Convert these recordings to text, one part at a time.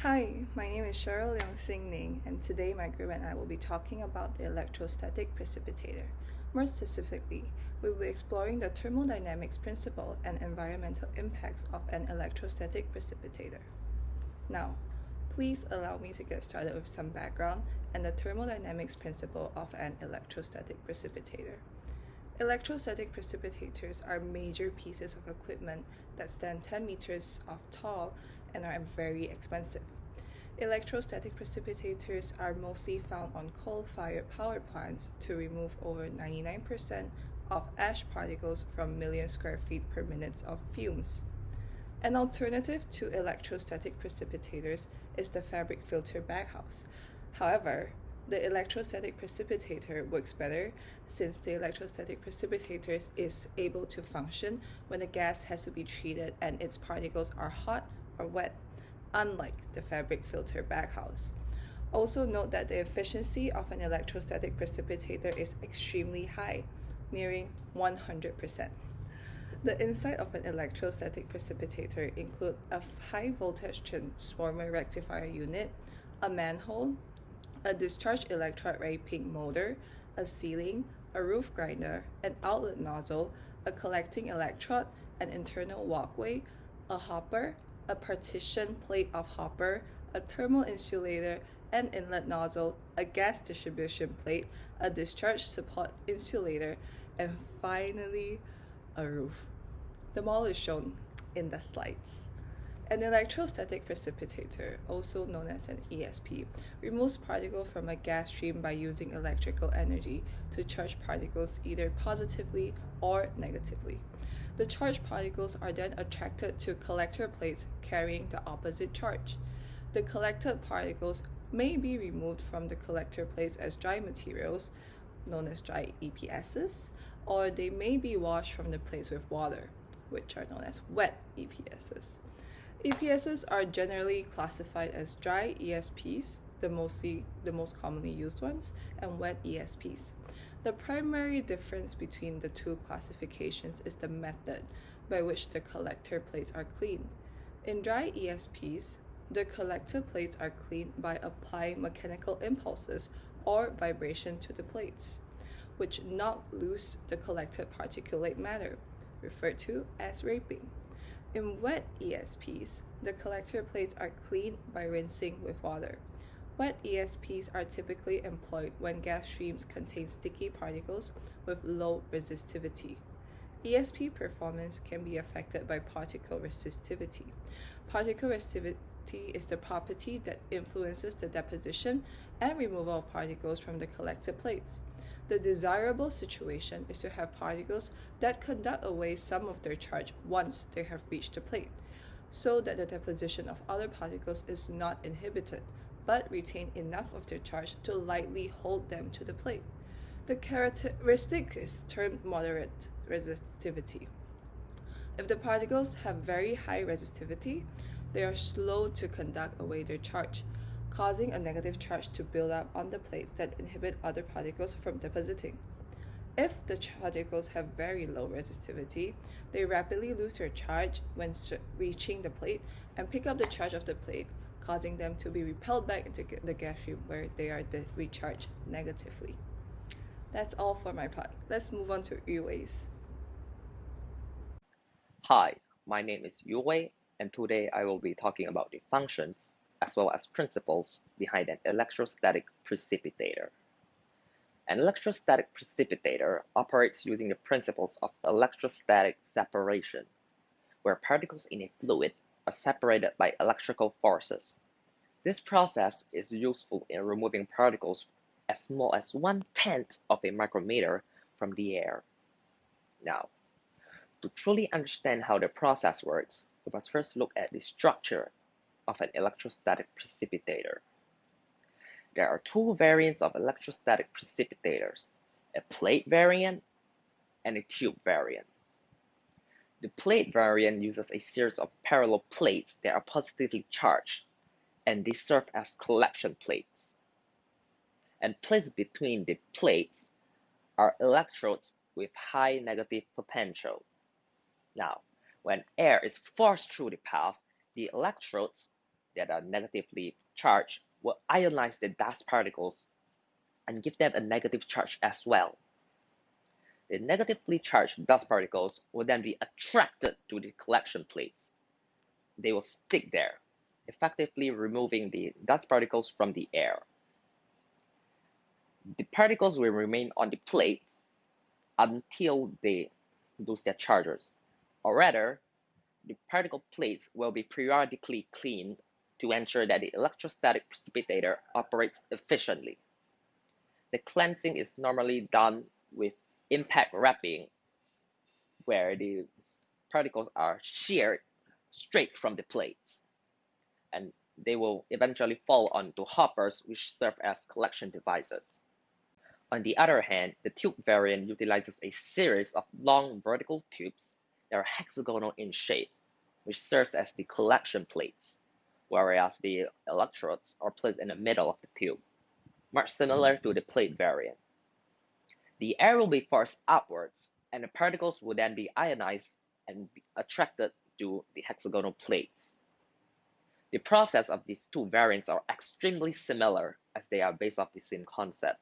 Hi, my name is Cheryl Leong Sing Ning, and today my group and I will be talking about the electrostatic precipitator. More specifically, we will be exploring the thermodynamics principle and environmental impacts of an electrostatic precipitator. Now, please allow me to get started with some background and the thermodynamics principle of an electrostatic precipitator. Electrostatic precipitators are major pieces of equipment that stand 10 meters of tall and are very expensive. Electrostatic precipitators are mostly found on coal-fired power plants to remove over 99% of ash particles from million square feet per minute of fumes. An alternative to electrostatic precipitators is the fabric filter baghouse. However, the electrostatic precipitator works better since the electrostatic precipitator is able to function when the gas has to be treated and its particles are hot or wet, unlike the fabric filter baghouse. Also note that the efficiency of an electrostatic precipitator is extremely high, nearing 100%. The inside of an electrostatic precipitator include a high voltage transformer rectifier unit, a manhole, a discharge electrode raping motor, a sealing, a roof grinder, an outlet nozzle, a collecting electrode, an internal walkway, a hopper, a partition plate of hopper, a thermal insulator, an inlet nozzle, a gas distribution plate, a discharge support insulator, and finally, a roof. The model is shown in the slides. An electrostatic precipitator, also known as an ESP, removes particles from a gas stream by using electrical energy to charge particles either positively or negatively. The charged particles are then attracted to collector plates carrying the opposite charge. The collected particles may be removed from the collector plates as dry materials, known as dry EPSs, or they may be washed from the plates with water, which are known as wet EPSs. EPSs are generally classified as dry ESPs, the most commonly used ones, and wet ESPs. The primary difference between the two classifications is the method by which the collector plates are cleaned. In dry ESPs, the collector plates are cleaned by applying mechanical impulses or vibration to the plates, which knock loose the collected particulate matter, referred to as raping. In wet ESPs, the collector plates are cleaned by rinsing with water. Wet ESPs are typically employed when gas streams contain sticky particles with low resistivity. ESP performance can be affected by particle resistivity. Particle resistivity is the property that influences the deposition and removal of particles from the collected plates. The desirable situation is to have particles that conduct away some of their charge once they have reached the plate, so that the deposition of other particles is not inhibited, but retain enough of their charge to lightly hold them to the plate. The characteristic is termed moderate resistivity. If the particles have very high resistivity, they are slow to conduct away their charge, causing a negative charge to build up on the plates that inhibit other particles from depositing. If the particles have very low resistivity, they rapidly lose their charge when reaching the plate and pick up the charge of the plate, causing them to be repelled back into the gas stream where they are recharged negatively. That's all for my part. Let's move on to Yuwei's. Hi, my name is Yu Wei, and today I will be talking about the functions as well as principles behind an electrostatic precipitator. An electrostatic precipitator operates using the principles of electrostatic separation, where particles in a fluid are separated by electrical forces. This process is useful in removing particles as small as 1/10 of a micrometer from the air. Now, to truly understand how the process works, we must first look at the structure of an electrostatic precipitator. There are two variants of electrostatic precipitators, a plate variant and a tube variant. The plate variant uses a series of parallel plates that are positively charged, and they serve as collection plates. And placed between the plates are electrodes with high negative potential. Now, when air is forced through the path, the electrodes that are negatively charged will ionize the dust particles and give them a negative charge as well. The negatively charged dust particles will then be attracted to the collection plates. They will stick there, effectively removing the dust particles from the air. The particles will remain on the plate until they lose their charges, or rather, the particle plates will be periodically cleaned to ensure that the electrostatic precipitator operates efficiently. The cleansing is normally done with impact wrapping, where the particles are sheared straight from the plates, and they will eventually fall onto hoppers which serve as collection devices. On the other hand, the tube variant utilizes a series of long vertical tubes that are hexagonal in shape, which serves as the collection plates, whereas the electrodes are placed in the middle of the tube, much similar to the plate variant. The air will be forced upwards, and the particles will then be ionized and be attracted to the hexagonal plates. The process of these two variants are extremely similar as they are based off the same concept,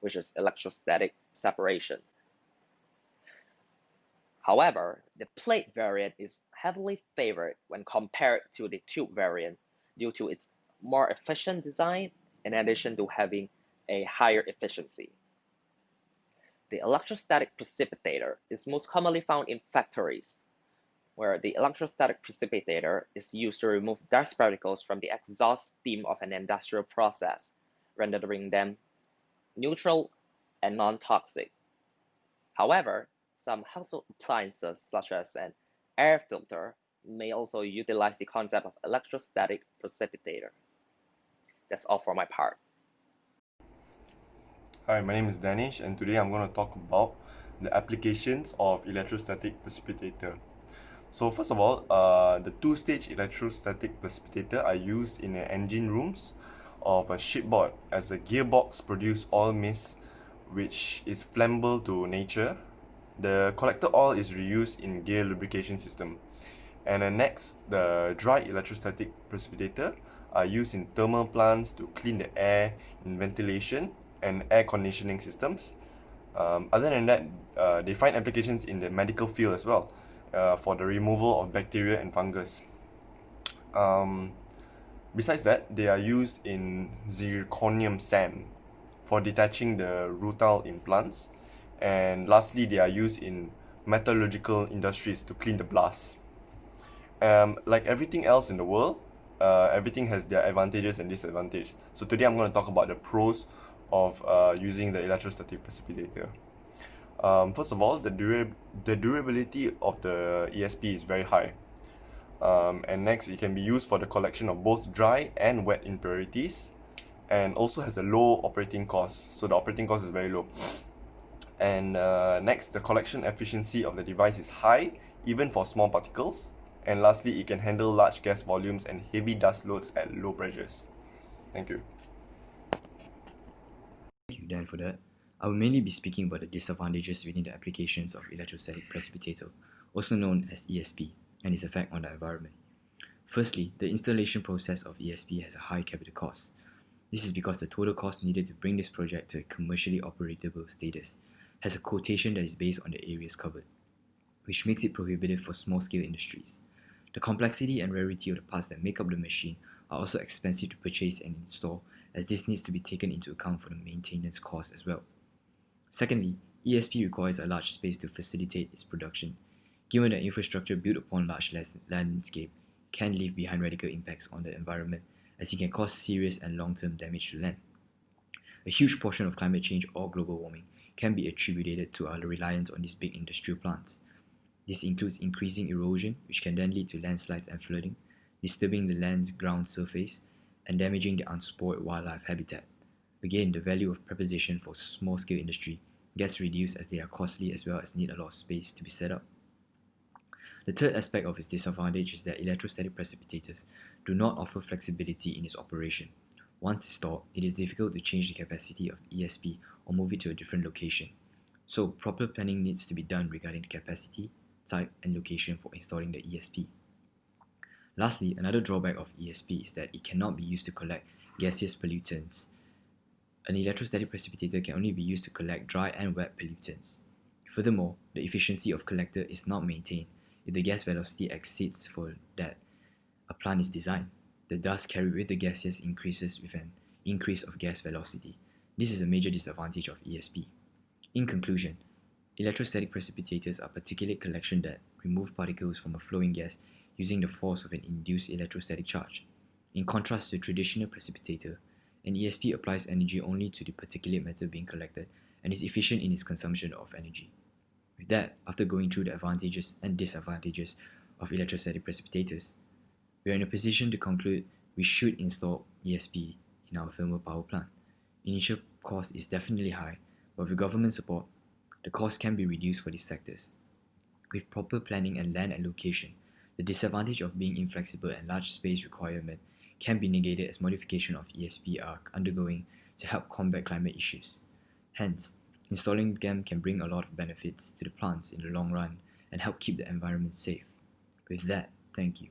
which is electrostatic separation. However, the plate variant is heavily favored when compared to the tube variant due to its more efficient design in addition to having a higher efficiency. The electrostatic precipitator is most commonly found in factories, where the electrostatic precipitator is used to remove dust particles from the exhaust steam of an industrial process, rendering them neutral and non-toxic. However, some household appliances, such as an air filter, may also utilize the concept of electrostatic precipitator. That's all for my part. Hi, my name is Danish, and today I'm going to talk about the applications of electrostatic precipitator. So first of all, the two-stage electrostatic precipitator are used in the engine rooms of a shipboard as the gearbox produce oil mist which is flammable to nature. The collector oil is reused in gear lubrication system. And then next, the dry electrostatic precipitator are used in thermal plants to clean the air in ventilation and air conditioning systems. Other than that, they find applications in the medical field as well, for the removal of bacteria and fungus. Besides that, they are used in zirconium sand for detaching the rutile in plants. And lastly, they are used in metallurgical industries to clean the blast. Like everything else in the world, everything has their advantages and disadvantages. So today I'm going to talk about the pros of using the electrostatic precipitator. First of all, the durability of the ESP is very high. And next, it can be used for the collection of both dry and wet impurities, and also has a low operating cost. So the operating cost is very low. And next, the collection efficiency of the device is high, even for small particles. And lastly, it can handle large gas volumes and heavy dust loads at low pressures. Thank you. Thank you, Dan, for that. I will mainly be speaking about the disadvantages within the applications of electrostatic precipitator, also known as ESP, and its effect on the environment. Firstly, the installation process of ESP has a high capital cost. This is because the total cost needed to bring this project to a commercially operatable status has a quotation that is based on the areas covered, which makes it prohibitive for small-scale industries. The complexity and rarity of the parts that make up the machine are also expensive to purchase and install, as this needs to be taken into account for the maintenance costs as well. Secondly, ESP requires a large space to facilitate its production, given that infrastructure built upon large landscape can leave behind radical impacts on the environment, as it can cause serious and long-term damage to land. A huge portion of climate change or global warming can be attributed to our reliance on these big industrial plants. This includes increasing erosion, which can then lead to landslides and flooding, disturbing the land's ground surface, and damaging the unspoiled wildlife habitat. Again, the value of preposition for small-scale industry gets reduced as they are costly as well as need a lot of space to be set up. The third aspect of its disadvantage is that electrostatic precipitators do not offer flexibility in its operation. Once installed, it is difficult to change the capacity of ESP or move it to a different location. So, proper planning needs to be done regarding the capacity, type, and location for installing the ESP. Lastly, another drawback of ESP is that it cannot be used to collect gaseous pollutants. An electrostatic precipitator can only be used to collect dry and wet pollutants. Furthermore, the efficiency of collector is not maintained if the gas velocity exceeds for that a plant is designed. The dust carried with the gases increases with an increase of gas velocity. This is a major disadvantage of ESP. In conclusion, electrostatic precipitators are particulate collection that remove particles from a flowing gas using the force of an induced electrostatic charge. In contrast to a traditional precipitator, an ESP applies energy only to the particulate matter being collected and is efficient in its consumption of energy. With that, after going through the advantages and disadvantages of electrostatic precipitators, we are in a position to conclude we should install ESP in our thermal power plant. Initial cost is definitely high, but with government support, the cost can be reduced for these sectors. With proper planning and land allocation, the disadvantage of being inflexible and large space requirement can be negated as modification of ESP are undergoing to help combat climate issues. Hence, installing them can bring a lot of benefits to the plants in the long run and help keep the environment safe. With that, thank you.